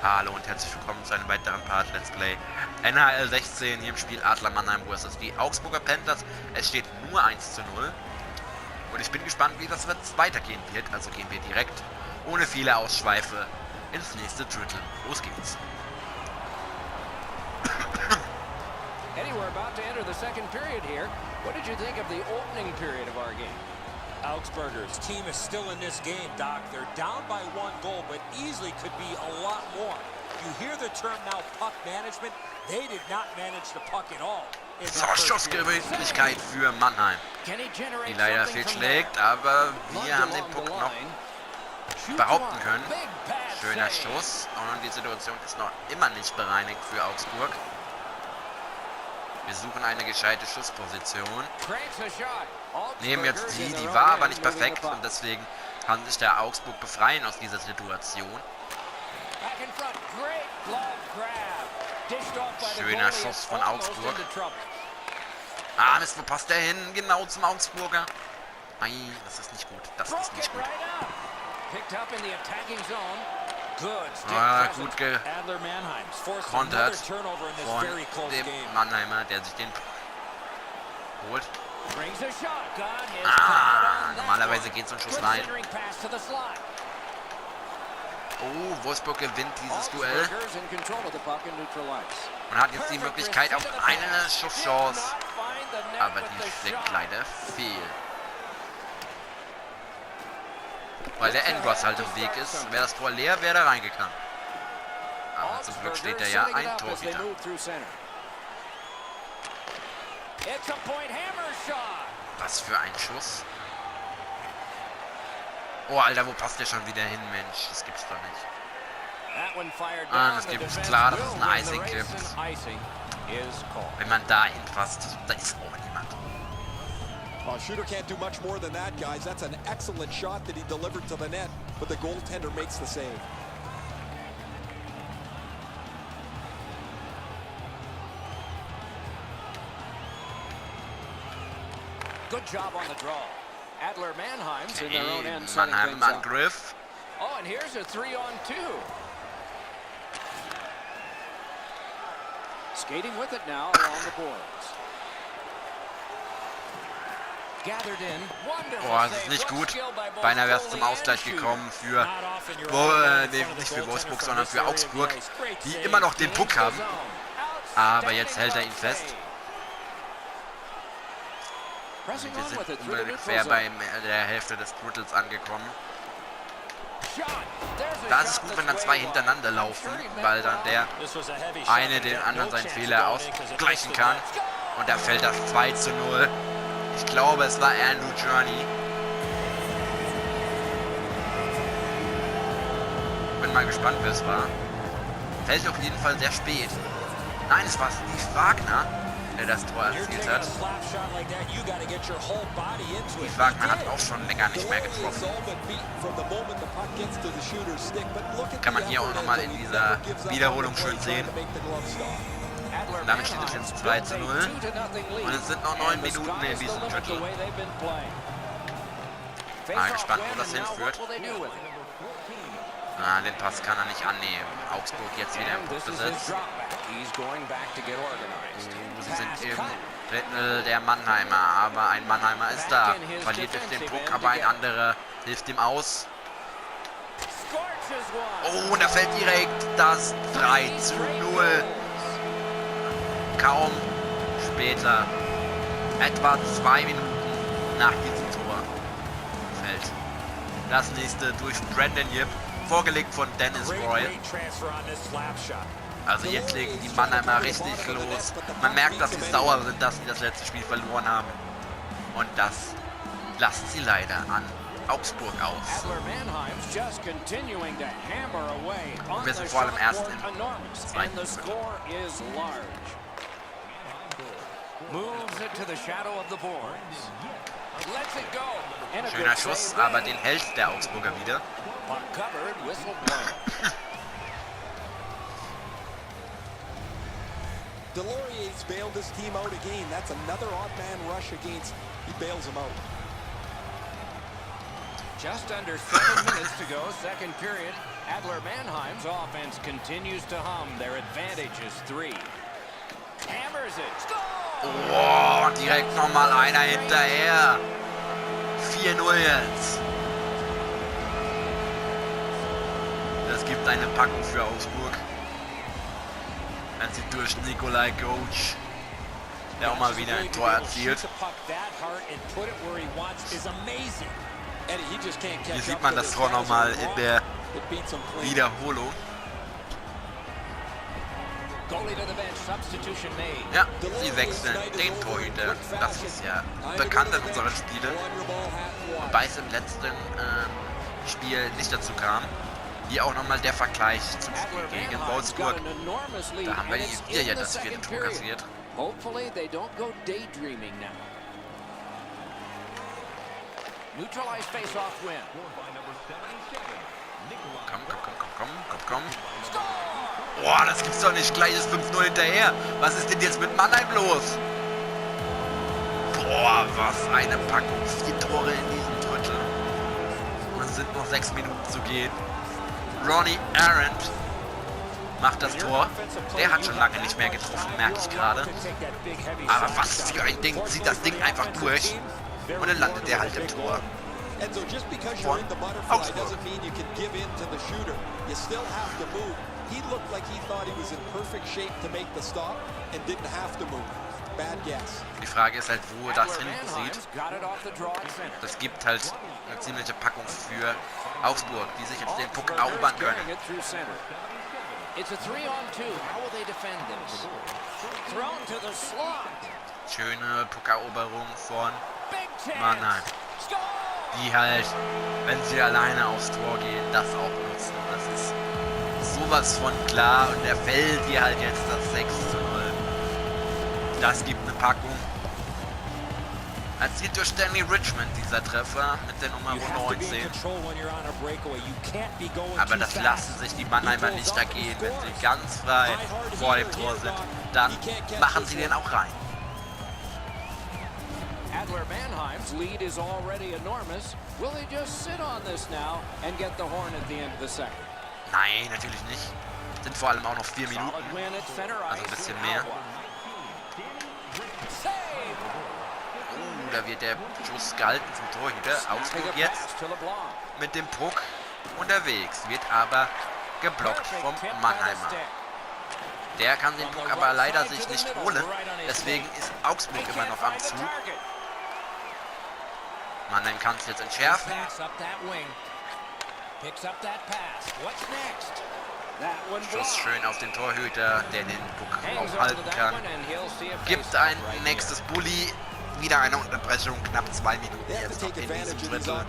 Hallo und herzlich willkommen zu einem weiteren Part Let's Play NHL 16 hier im Spiel Adler Mannheim vs. die Augsburger Panthers. Es steht nur 1:0 und ich bin gespannt, wie das weitergehen wird. Also gehen wir direkt, ohne viele Ausschweife, ins nächste Drittel. Los geht's. Eddie, we're about to enter the second period here. What did you think of the opening period of our game? Augsburgers team is still in this game, Doc. They're down by 1 goal, but easily could be a lot more. You hear the term now, puck management. They did not manage the puck at all. So, Schussgeschwindigkeit für Mannheim, die leider fehlschlägt, aber wir haben den Puck noch behaupten können. Schöner Schuss und die Situation ist noch immer nicht bereinigt für Augsburg. Wir suchen eine gescheite Schussposition. Nehmen jetzt die war aber nicht perfekt und deswegen kann sich der Augsburg befreien aus dieser Situation. Schöner Schuss von Augsburg. Ah, Mist, wo passt der hin? Genau zum Augsburger. Nein, das ist nicht gut. Das ist nicht gut. Ah, gut gekontert von dem Mannheimer, der sich den holt. Ah, normalerweise geht so ein Schuss rein. Oh, Wolfsburg gewinnt dieses Duell. Und hat jetzt die Möglichkeit auf eine Schusschance. Aber die schlägt leider fehl. Weil der Endross halt im Weg ist. Wäre das Tor leer, wäre er reingegangen. Aber zum Glück steht er ja ein Tor wieder. Was für ein Schuss. Oh, Alter, wo passt der schon wieder hin, Mensch? Das gibt's doch nicht. Ah, das gibt klar, dass es ein Icing gibt. Wenn man da hinpasst, da ist auch niemand. Well, shooter can't do much more than that, guys. That's an excellent shot that he delivered to the net, but the goaltender makes the save. Good job on the draw. Adler Mannheim's in their own end. Mannheim im Angriff. Oh, and here's a 3-on-2. Skating with it now along the boards. Gathered in. Wonderful. Oh, das ist nicht gut. Beinahe wäre es zum Ausgleich gekommen für, nicht für Wolfsburg, sondern für Augsburg, die immer noch den Puck haben. Aber jetzt hält er ihn fest. Wir sind ungefähr bei der Hälfte des Drittels angekommen. Da ist es gut, wenn dann zwei hintereinander laufen, weil dann der eine den anderen seinen Fehler ausgleichen kann. Und da fällt das 2:0. Ich glaube, es war eher New Journey. Bin mal gespannt, wer es war. Fällt auf jeden Fall sehr spät. Nein, es war Steve Wagner, der das Tor erzielt hat. Steve Wagner hat auch schon länger nicht mehr getroffen. Kann man hier auch nochmal in dieser Wiederholung schön sehen. Und damit steht es jetzt 2:0. Und es sind noch 9 Minuten in diesem Drittel. Mal gespannt, wo das hinführt. Ah, den Pass kann er nicht annehmen. Augsburg jetzt wieder im Puckbesitz. Sie sind im Drittel der Mannheimer, aber ein Mannheimer ist da. Verliert jetzt den Puck, aber ein anderer hilft ihm aus. Oh, und da fällt direkt das 3:0. Kaum später, etwa 2 Minuten nach diesem Tor, fällt das nächste durch Brandon Yip, vorgelegt von Dennis Roy. Also jetzt legen die Mannheimer richtig los. Man merkt, dass sie sauer sind, dass sie das letzte Spiel verloren haben. Und das lassen sie leider an Augsburg aus. Und wir sind vor allem erst im zweiten Drittel. Schöner Schuss, aber den hält der Augsburger wieder. Delorier's bailed his team out again. That's another odd man rush against. He bails him out. Just under 7 minutes to go, second period. Adler Mannheim's offense continues to hum. Their advantage is 3. Hammers it. Score! Oh, direkt nochmal einer hinterher. 4-0 jetzt. Das gibt eine Packung für Augsburg. Wenn sie durch Nikolai Coach, der auch mal wieder ein Tor erzielt. Hier sieht man das Tor nochmal in der Wiederholung. Ja, sie wechseln den Torhüter. Das ist ja bekannt in unseren Spielen. Wobei es im letzten Spiel nicht dazu kam. Hier auch nochmal der Vergleich zum Spiel gegen Augsburg. Da haben wir hier ja das 4. Tor kassiert. Hopefully they don't go daydreaming now. Neutralized face-off win. Komm. Boah, das gibt's doch nicht. Gleich ist 5-0 hinterher. Was ist denn jetzt mit Mannheim los? Boah, was eine Packung. 4 Tore in diesem Drittel. Und es sind noch 6 Minuten zu gehen. Ronnie Arendt macht das Tor. Der hat schon lange nicht mehr getroffen, merke ich gerade. Aber was für ein Ding. Zieht das Ding einfach durch. Und dann landet der halt im Tor. Von Augsburg. He looked like he thought he was in perfect shape to make the stop and didn't have to move. Bad guess. Die Frage ist halt, wo das hinten sieht. Das gibt halt eine ziemliche Packung für Augsburg, die sich jetzt den Puck erobern können. Schöne Puckeroberung von Mannheim. Die halt, wenn sie alleine aufs Tor gehen, das auch nutzen. Das ist sowas von klar und der fällt hier halt jetzt das 6-0. Das gibt eine Packung. Erzielt durch Stanley Richmond dieser Treffer mit der Nummer 19. Aber das lassen sich die Mannheimer nicht ergehen. Wenn sie ganz frei vor dem Tor sind, dann machen sie den auch rein. Adler Mannheim's lead is already enormous. Will they just sit on this now and get the horn at the end of the second? Nein, natürlich nicht. Sind vor allem auch noch 4 Minuten. Also ein bisschen mehr. Da wird der Schuss gehalten vom Torhüter. Augsburg jetzt mit dem Puck unterwegs. Wird aber geblockt vom Mannheimer. Der kann den Puck aber leider sich nicht holen. Deswegen ist Augsburg immer noch am Zug. Mannheim kann es jetzt entschärfen. Schuss schön auf den Torhüter, der den Puck aufhalten kann. Gibt ein nächstes Bulli. Wieder eine Unterbrechung, knapp 2 Minuten jetzt noch in diesem Drittel.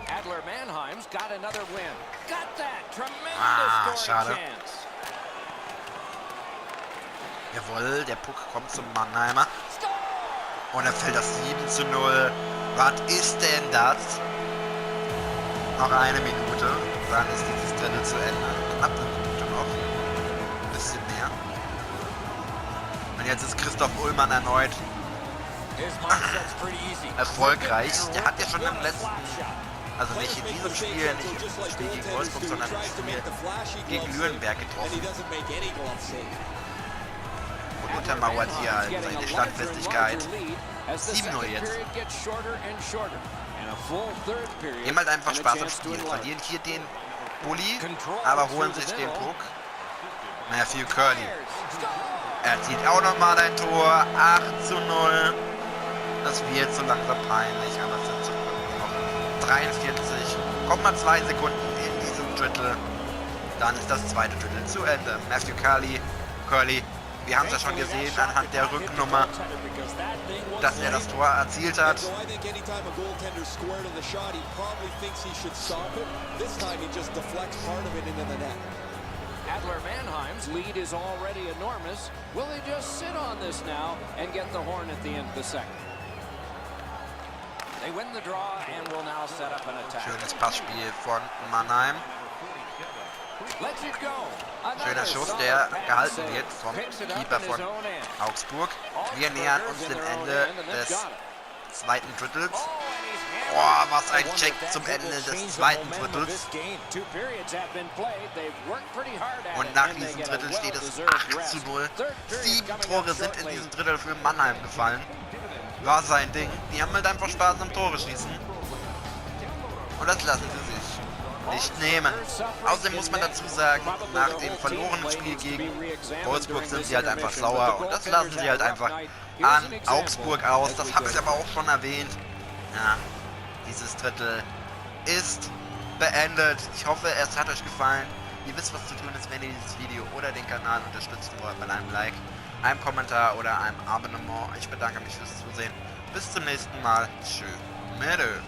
Adler Mannheim's got another win. Got that tremendous scoring chance. Jawohl, der Puck kommt zum Mannheimer. Und dann fällt das 7-0. Was ist denn das? Noch eine Minute. Dann ist dieses Drittel zu Ende. Knapp eine Minute noch. Ein bisschen mehr. Und jetzt ist Christoph Ullmann erneut erfolgreich. Der hat ja schon im letzten, also nicht in diesem Spiel, nicht im Spiel gegen Wolfsburg, sondern im Spiel gegen Lürenberg getroffen. Und untermauert hier halt seine Standfestigkeit. 7-0 jetzt. Nehmen halt einfach Spaß am Spiel. Verlieren hier den Bulli, aber holen sich den Puck. Matthew Curley. Er zieht auch nochmal ein Tor. 8-0. Das wird so langsam peinlich, aber es sind noch 43,2 Sekunden in diesem Drittel. Dann ist das zweite Drittel zu Ende. Matthew Curley. Wir haben es ja schon gesehen anhand der Rückennummer, dass er das Tor erzielt hat. Adler Mannheim's lead is already enormous. Will they just sit on this now and get the horn at the end of the second? They win the draw and will now set up an attack. Schönes Passspiel von Mannheim. Schöner Schuss, der gehalten wird vom Keeper von Augsburg. Wir nähern uns dem Ende des zweiten Drittels. Boah, was ein Check zum Ende des zweiten Drittels. Und nach diesem Drittel steht es 8:0. 7 Tore sind in diesem Drittel für Mannheim gefallen. War sein Ding. Die haben halt einfach Spaß am Tore schießen. Und das lassen sie sich nicht nehmen. Außerdem muss man dazu sagen, nach dem verlorenen Spiel gegen Wolfsburg sind sie halt einfach sauer. Und das lassen sie halt einfach an Augsburg aus. Das habe ich aber auch schon erwähnt. Ja, dieses Drittel ist beendet. Ich hoffe, es hat euch gefallen. Ihr wisst, was zu tun ist, wenn ihr dieses Video oder den Kanal unterstützen wollt mit einem Like, einem Kommentar oder einem Abonnement. Ich bedanke mich fürs Zusehen. Bis zum nächsten Mal. Tschö. Mede.